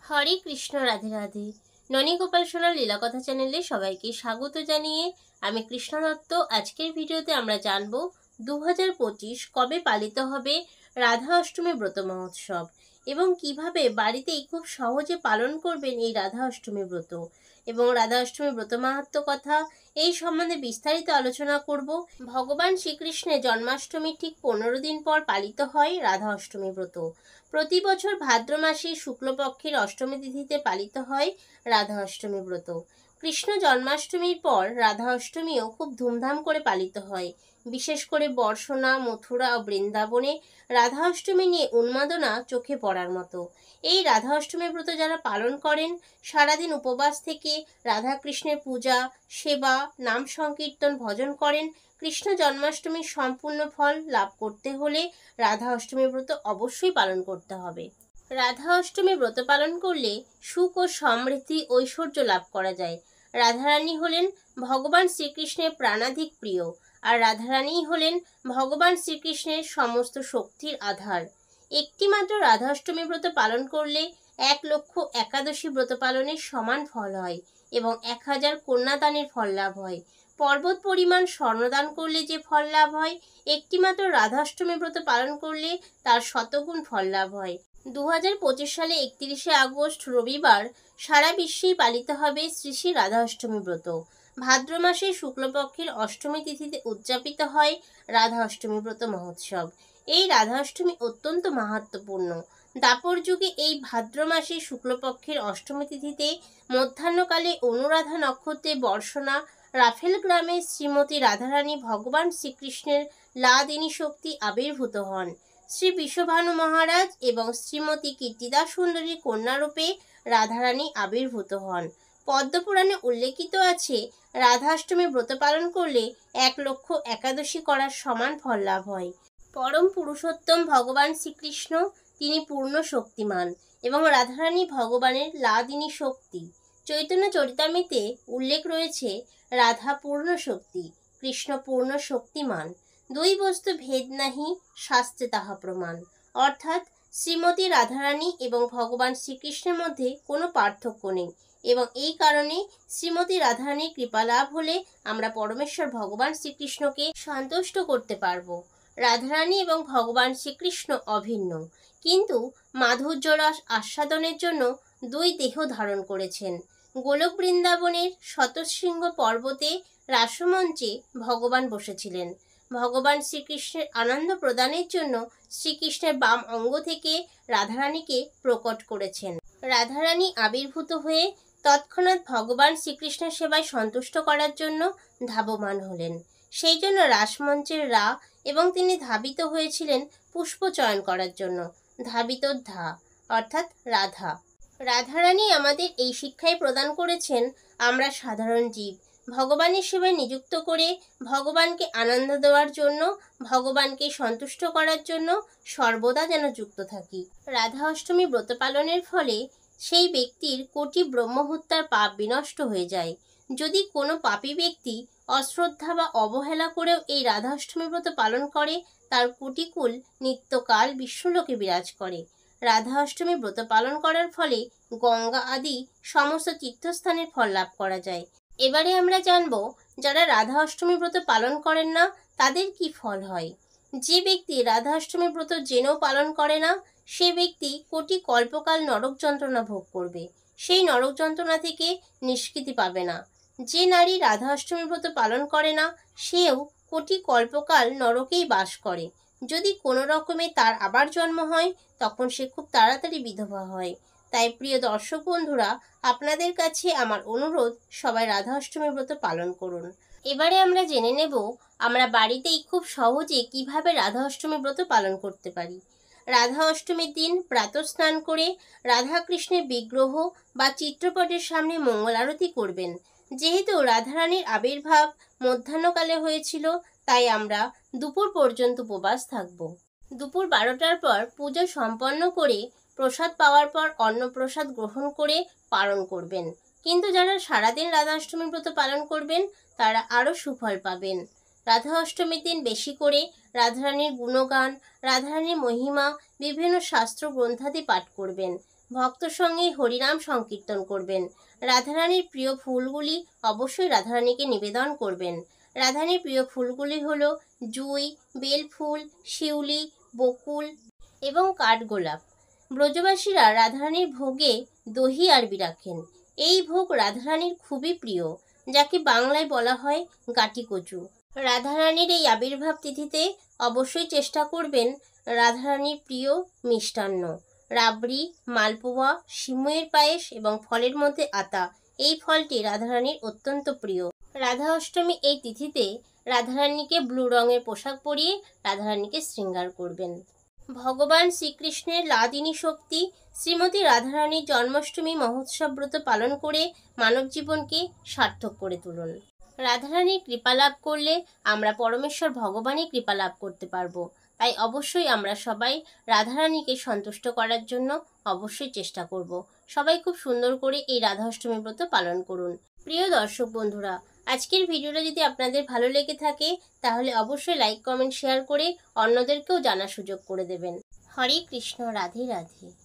হরে কৃষ্ণ, রাধে রাধে। ননী গোপাল সোনার লীলাকথা চ্যানেলে সবাইকে স্বাগত জানিয়ে আমি কৃষ্ণ দত্ত। আজকের ভিডিওতে আমরা জানব 2025 কবে পালিত হবে রাধা অষ্টমী ব্রত মহোৎসব এবং কিভাবে বাড়িতেই খুব সহজে পালন করবেন এই রাধা অষ্টমী ব্রত এবং রাধা অষ্টমী ব্রত মাহাত্ম্য কথা এই সম্বন্ধে বিস্তারিত আলোচনা করব। ভগবান শ্রীকৃষ্ণের জন্মাষ্টমী ঠিক 15 দিন পর পালিত হয় রাধা অষ্টমী ব্রত। প্রতি বছর ভাদ্র মাসে শুক্লপক্ষের অষ্টমী তিথিতে পালিত হয় রাধা অষ্টমী ব্রত। কৃষ্ণ জন্মাষ্টমীর পর রাধা অষ্টমীও খুব ধুমধাম করে পালিত হয়। বিশেষ করে বর্ষনা, মথুরা ও বৃন্দাবনে রাধা অষ্টমী নিয়ে উন্মাদনা চোখে পড়ার মতো। এই রাধা অষ্টমী ব্রত যারা পালন করেন, সারাদিন উপবাস থেকে রাধা কৃষ্ণের পূজা, সেবা, নাম সংকীর্তন, ভজন করেন। কৃষ্ণ জন্মাষ্টমীর সম্পূর্ণ ফল লাভ করতে হলে রাধা অষ্টমী ব্রত অবশ্যই পালন করতে হবে। রাধা অষ্টমী ব্রত পালন করলে সুখ ও সমৃদ্ধি, ঐশ্বর্য লাভ করা যায়। রাধারানী হলেন ভগবান শ্রীকৃষ্ণের প্রাণাধিক প্রিয়, আর রাধারানী হলেন ভগবান শ্রীকৃষ্ণের সমস্ত শক্তির আধার। একটি মাত্র রাধা অষ্টমী ব্রত পালন করলে 1,00,000 ব্রত পালনের সমান ফল হয় এবং 1000 কন্যাদানের ফল লাভ হয়। পর্বত পরিমাণ স্বর্ণদান করলে যে ফল লাভ হয়, একটিমাত্র রাধাষ্টমী ব্রত পালন করলে তার শতগুণ ফল লাভ হয়। 2025 সালে 31শে আগস্ট রবিবার সারা বিশ্বেই পালিত হবে শ্রী শ্রী রাধা অষ্টমী ব্রত। ভাদ্র মাসের শুক্লপক্ষের অষ্টমী তিথিতে উদযাপিত হয় রাধা অষ্টমী ব্রত মহোৎসব। এই রাধা অষ্টমী অত্যন্ত মাহাত্ম্যপূর্ণ। দাপর যুগে এই ভাদ্র মাসের শুক্লপক্ষের অষ্টমী তিথিতে মধ্যাহ্নকালে অনুরাধা নক্ষত্রে বর্ষনা রাফেল গ্রামে শ্রীমতী রাধারানী ভগবান শ্রীকৃষ্ণের লাদিনী শক্তি আবির্ভূত হন। শ্রী বিশ্বভানু মহারাজ এবং শ্রীমতী কীর্তিদা সুন্দরী কন্যারূপে রাধারানী আবির্ভূত হন। পদ্মপুরাণে উল্লেখিত আছে, রাধাষ্টমী ব্রত পালন করলে 1,00,000 করার সমান ফল লাভ হয়। পরম পুরুষোত্তম ভগবান শ্রীকৃষ্ণ তিনি পূর্ণ শক্তিমান এবং রাধারানী ভগবানের লাদিনী শক্তি। চৈতন্য চরিতামৃতে উল্লেখ রয়েছে, রাধা পূর্ণ শক্তি, কৃষ্ণ পূর্ণ শক্তিমান, দুই বস্তু ভেদ নাহি, শাস্ত্রে তাহা প্রমাণ। অর্থাৎ শ্রীমতী রাধারানী এবং ভগবান শ্রীকৃষ্ণের মধ্যে কোনো পার্থক্য নেই এবং এই কারণে শ্রীমতী রাধারানীর কৃপা লাভ হলে আমরা পরমেশ্বর ভগবান শ্রীকৃষ্ণকে সন্তুষ্ট করতে পারব। রাধারানী এবং ভগবান শ্রীকৃষ্ণ অভিন্ন, কিন্তু মাধুর্য রস আস্বাদনের জন্য দুই দেহ ধারণ করেছেন। গোলক বৃন্দাবনের শতশৃঙ্গ পর্বতে রাসমঞ্চে ভগবান বসেছিলেন। ভগবান শ্রীকৃষ্ণের আনন্দ প্রদানের জন্য শ্রীকৃষ্ণের বাম অঙ্গ থেকে রাধারানীকে প্রকট করেছেন। রাধারানী আবির্ভূত হয়ে তৎক্ষণাৎ ভগবান শ্রীকৃষ্ণের সেবায় সন্তুষ্ট করার জন্য ধাবমান হলেন। সেই জন্য রাসমঞ্চের রা এবং তিনি ধাবিত হয়েছিলেন পুষ্প চয়ন করার জন্য, ধাবিত ধা অর্থাৎ রাধা। রাধারানী আমাদের এই শিক্ষাই প্রদান করেছেন, আমরা সাধারণ জীব ভগবানের সেবায় নিযুক্ত করে ভগবানকে আনন্দ দেওয়ার জন্য, ভগবানকে সন্তুষ্ট করার জন্য সর্বদা যেন যুক্ত থাকি। রাধা অষ্টমী ব্রত পালনের ফলে সেই ব্যক্তির কোটি ব্রহ্মহত্যার পাপ বিনষ্ট হয়ে যায়। যদি কোনো পাপী ব্যক্তি অশ্রদ্ধা বা অবহেলা করেও এই রাধা অষ্টমী ব্রত পালন করে, তার কোটিকুল নিত্যকাল বিশ্বলোকে বিরাজ করে। রাধা অষ্টমী ব্রত পালন করার ফলে গঙ্গা আদি সমস্ত তীর্থস্থানের ফল লাভ করা যায়। এবারে আমরা জানব, যারা রাধা অষ্টমী ব্রত পালন করেন না তাদের কি ফল হয়। যে ব্যক্তি রাধা অষ্টমী ব্রত জেনেও পালন করে না, সে ব্যক্তি কোটি কল্পকাল নরক যন্ত্রণা ভোগ করবে, সেই নরক যন্ত্রণা থেকে নিষ্কৃতি পাবে না। যে নারী রাধা অষ্টমী ব্রত পালন করে না, সেও কোটি কল্পকাল নরকেই বাস করে। যদি কোনো রকমে তার আবার জন্ম হয়, তখন সে খুব তাড়াতাড়ি বিধবা হয়। তাই প্রিয় দর্শক বন্ধুরা, আপনাদের কাছে আমার অনুরোধ, সবাই রাধা অষ্টমী ব্রত পালন করুন। এবারে আমরা জেনে নেব আমরা বাড়িতেই খুব সহজে কিভাবে রাধা অষ্টমী ব্রত পালন করতে পারি। রাধা অষ্টমীর দিন প্রাতঃস্নান করে রাধা কৃষ্ণের বিগ্রহ বা চিত্রপটের সামনে মঙ্গল আরতি করবেন। যেহেতু রাধারানীর আবির্ভাব মধ্যাহ্নকালে হয়েছিল, তাই আমরা দুপুর পর্যন্ত উপবাস থাকব। দুপুর 12টার পর পুজো সম্পন্ন করে প্রসাদ পাওয়ার পর অন্নপ্রসাদ গ্রহণ করে পালন করবেন। কিন্তু যারা সারাদিন রাধা অষ্টমী ব্রত পালন করবেন, তারা আরও সুফল পাবেন। রাধা অষ্টমীর দিন বেশি করে রাধারানীর গুণগান, রাধারানীর মহিমা, বিভিন্ন শাস্ত্র গ্রন্থাদি পাঠ করবেন। ভক্ত সঙ্গে হরিনাম সংকীর্তন করবেন। রাধারানীর প্রিয় ফুলগুলি অবশ্যই রাধারানীকে নিবেদন করবেন। রাধারানীর প্রিয় ফুলগুলি হলো জুঁই, বেলফুল, শিউলি, বকুল এবং কাঠগোলাপ। ব্রজবাসীরা রাধারানীর ভোগে দহি আরবি রাখেন। এই ভোগ রাধারানীর খুবই প্রিয়, যাকে বাংলায় বলা হয় গাটিকচু। রাধারানীর এই আবির্ভাব তিথিতে অবশ্যই চেষ্টা করবেন রাধারানীর প্রিয় মিষ্টান্ন রাবড়ি, মালপোয়া, সিমুইয়ের পায়েস এবং ফলের মধ্যে আতা। এই ফলটি রাধারানীর অত্যন্ত প্রিয়। রাধা অষ্টমী এই তিথিতে রাধারানীকে ব্লু রঙের পোশাক পরিয়ে রাধারানীকে শৃঙ্গার করবেন। ভগবান শ্রীকৃষ্ণের লাদিনী শক্তি শ্রীমতী রাধারানীর জন্মাষ্টমী মহোৎসব ব্রত পালন করে মানব জীবনকে সার্থক করে তুলুন। রাধারানীর কৃপা লাভ করলে আমরা পরমেশ্বর ভগবানই কৃপা লাভ করতে পারবো। তাই অবশ্যই আমরা সবাই রাধারানীকে সন্তুষ্ট করার জন্য অবশ্যই চেষ্টা করব। সবাই খুব সুন্দর করে এই রাধা অষ্টমী ব্রত পালন করুন। প্রিয় দর্শক বন্ধুরা, আজকের ভিডিওটা যদি আপনাদের ভালো লেগে থাকে তাহলে অবশ্যই লাইক, কমেন্ট, শেয়ার করে অন্যদেরকেও জানার সুযোগ করে দেবেন। হরে কৃষ্ণ, রাধে রাধে।